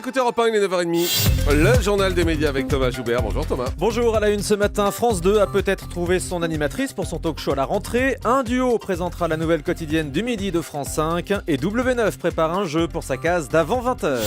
écoutez Europe 1, il est 9h30. Le journal des médias avec Thomas Joubert. Bonjour Thomas. Bonjour, à la une ce matin, France 2 a peut-être trouvé son animatrice pour son talk show à la rentrée. Un duo présentera la nouvelle quotidienne du midi de France 5 et W9 prépare un jeu pour sa case d'avant 20h.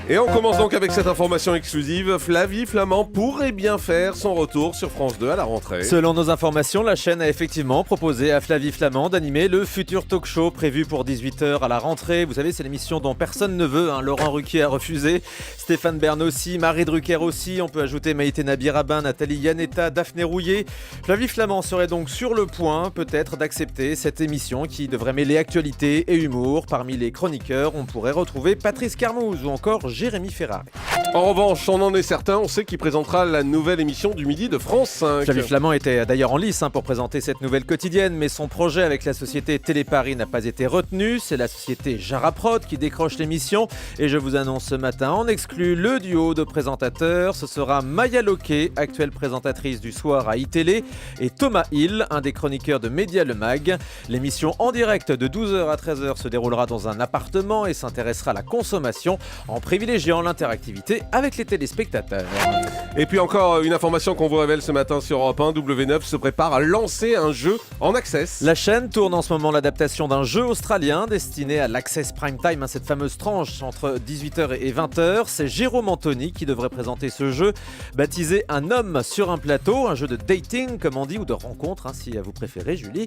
Et on commence donc avec cette information exclusive. Flavie Flament pourrait bien faire son retour sur France 2 à la rentrée. Selon nos informations, la chaîne a effectivement proposé à Flavie Flament d'animer le futur talk show prévu pour 18h à la rentrée. Vous savez, c'est l'émission dont personne ne veut. Laurent Ruquier a refusé, Stéphane Bern aussi, Marie Drucker aussi. On peut ajouter Maïté Nabi-Rabin, Nathalie Yanetta, Daphné Rouillet. Flavie Flament serait donc sur le point peut-être d'accepter cette émission qui devrait mêler actualité et humour. Parmi les chroniqueurs, on pourrait retrouver Patrice Carmouze ou encore Jérémy Ferrari. En revanche, on en est certain, on sait qu'il présentera la nouvelle émission du midi de France 5. Flavie Flament était d'ailleurs en lice pour présenter cette nouvelle quotidienne, mais son projet avec la société Téléparis n'a pas été retenu. C'est la société Jaraprod qui décroche l'émission. Et je vous annonce ce matin en exclu le duo de présentateurs. Ce sera Maya Loquet, actuelle présentatrice du soir à iTélé, et Thomas Hill, un des chroniqueurs de Média Le Mag. L'émission en direct de 12h à 13h se déroulera dans un appartement et s'intéressera à la consommation en privilégiant l'interactivité avec les téléspectateurs. Et puis encore une information qu'on vous révèle ce matin sur Europe 1, W9 se prépare à lancer un jeu en Access. La chaîne tourne en ce moment l'adaptation d'un jeu australien destiné à l'Access Prime Time, cette fameuse tranche entre 18h et 20h. C'est Jérôme Anthony qui devrait présenter ce jeu, baptisé Un homme sur un plateau, un jeu de dating comme on dit, ou de rencontre si vous préférez Julie.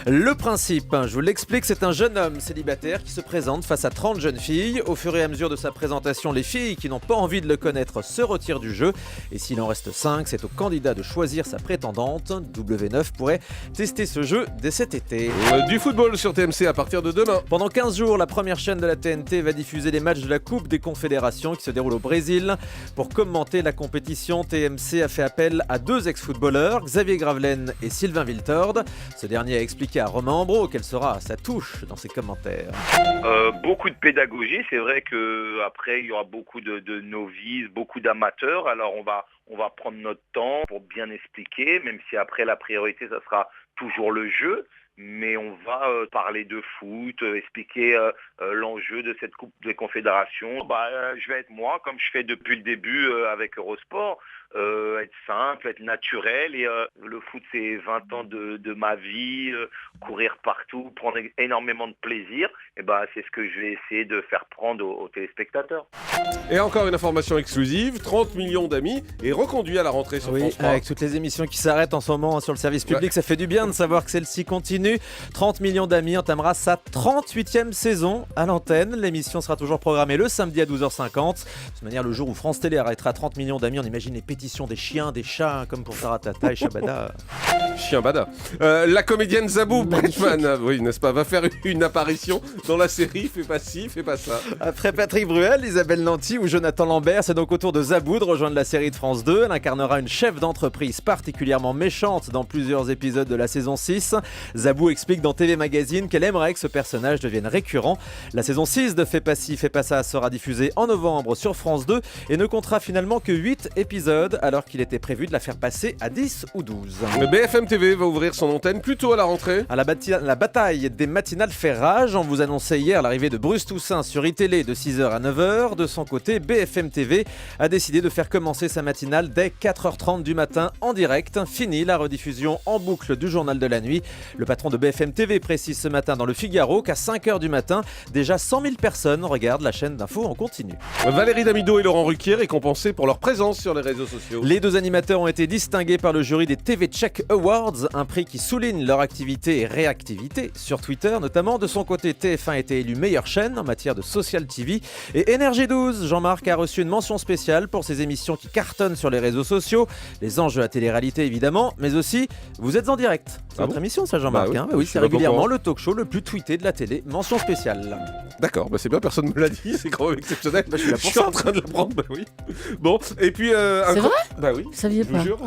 Le principe, je vous l'explique, c'est un jeune homme célibataire qui se présente face à 30 jeunes filles. Au fur et à mesure de sa présentation, les filles qui n'ont pas envie de le connaître se retirent du jeu. Et s'il en reste 5, c'est au candidat de choisir sa prétendante. W9 pourrait tester ce jeu dès cet été. Du football sur TMC à partir de demain. Pendant 15 jours, la première chaîne de la TNT va diffuser les matchs de la Coupe des Confédérations qui se déroulent au Brésil. Pour commenter la compétition, TMC a fait appel à 2 ex-footballeurs, Xavier Gravelaine et Sylvain Wiltord. Ce dernier a expliqué à Romain Ambro quelle sera sa touche dans ses commentaires. Beaucoup de pédagogie, c'est vrai qu'après il y aura beaucoup de novices, beaucoup d'amateurs, alors on va prendre notre temps pour bien expliquer, même si après la priorité ça sera toujours le jeu, mais on va parler de foot, expliquer l'enjeu de cette Coupe des Confédérations. Je vais être moi, comme je fais depuis le début avec Eurosport, être simple, être naturel, et le foot c'est 20 ans de ma vie, courir partout, prendre énormément de plaisir, et c'est ce que je vais essayer de faire prendre aux téléspectateurs. Et encore une information exclusive, 30 millions d'amis est reconduit à la rentrée sur France 3. Avec toutes les émissions qui s'arrêtent en ce moment sur le service public, Ça fait du bien de savoir que celle-ci continue. 30 millions d'amis entamera sa 38e saison à l'antenne. L'émission sera toujours programmée le samedi à 12h50. De toute manière, le jour où France Télé arrêtera 30 millions d'amis, on imagine les pétitions des chiens, des chats, comme pour Taratata et Shabada. Chien bada. La comédienne Zabou Bretman, oui, n'est-ce pas, va faire une apparition dans la série Fais pas ci, fais pas ça. Après Patrick Bruel, Isabelle Nanty ou Jonathan Lambert, c'est donc au tour de Zabou de rejoindre la série de France 2. Elle incarnera une chef d'entreprise particulièrement méchante dans plusieurs épisodes de la saison 6. Zabou explique dans TV Magazine qu'elle aimerait que ce personnage devienne récurrent. La saison 6 de Fais pas ci, fais pas ça sera diffusée en novembre sur France 2 et ne comptera finalement que 8 épisodes alors qu'il était prévu de la faire passer à 10 ou 12. Le BFM TV va ouvrir son antenne plus tôt à la rentrée. La bataille des matinales fait rage. On vous annonçait hier l'arrivée de Bruce Toussaint sur iTélé de 6h à 9h. De son côté, BFM TV a décidé de faire commencer sa matinale dès 4h30 du matin en direct. Fini la rediffusion en boucle du journal de la nuit. Le patron de BFM TV précise ce matin dans Le Figaro qu'à 5h du matin, déjà 100 000 personnes regardent la chaîne d'infos en continu. Valérie Damido et Laurent Ruquier récompensés pour leur présence sur les réseaux sociaux. Les 2 animateurs ont été distingués par le jury des TV Check Awards, un prix qui souligne leur activité et réactivité sur Twitter notamment. De son côté, TF1 a été élu meilleure chaîne en matière de social TV et NRJ12, Jean-Marc a reçu une mention spéciale pour ses émissions qui cartonnent sur les réseaux sociaux, les enjeux à télé-réalité évidemment, mais aussi Vous êtes en direct. C'est votre émission ça Jean-Marc, oui, c'est régulièrement le talk show le plus tweeté de la télé, mention spéciale. D'accord, c'est bien, personne ne me l'a dit, c'est quand même exceptionnel. Je suis là pour je suis en train de l'apprendre, oui. Bon, et puis... C'est vrai ? Bah oui, Vous saviez je vous pas. jure.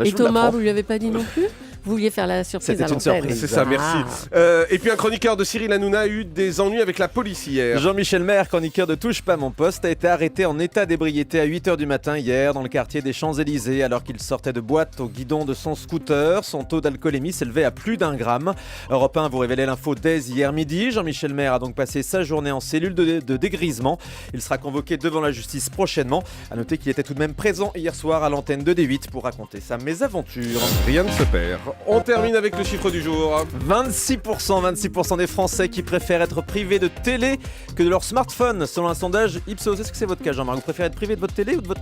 Et Thomas, vous lui avez pas dit non plus ? Vous vouliez faire la surprise C'était à une l'antenne. surprise. C'est ça, merci. Ah. Et puis un chroniqueur de Cyril Hanouna a eu des ennuis avec la police hier. Jean-Michel Maire, chroniqueur de Touche pas mon poste, a été arrêté en état d'ébriété à 8h du matin hier dans le quartier des Champs-Élysées alors qu'il sortait de boîte au guidon de son scooter. Son taux d'alcoolémie s'élevait à plus d'1 gramme. Europe 1 vous révélait l'info dès hier midi. Jean-Michel Maire a donc passé sa journée en cellule de dégrisement. Il sera convoqué devant la justice prochainement. A noter qu'il était tout de même présent hier soir à l'antenne de D8 pour raconter sa mésaventure. Rien ne se perd. On termine avec le chiffre du jour. 26% des Français qui préfèrent être privés de télé que de leur smartphone, selon un sondage Ipsos. Est-ce que c'est votre cas, Jean-Marc? Vous préférez être privé de votre télé ou de votre...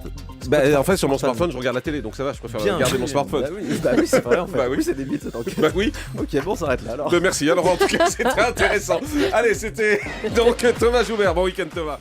En fait, sur mon smartphone, je regarde la télé, donc ça va, je préfère Bien, garder oui, mon smartphone. Bah oui, c'est vrai en fait. Bah oui. C'est des mythes. Donc... Bah oui. Ok, bon, on s'arrête là alors. Merci. Alors en tout cas, c'était intéressant. Allez, c'était donc Thomas Joubert. Bon week-end, Thomas.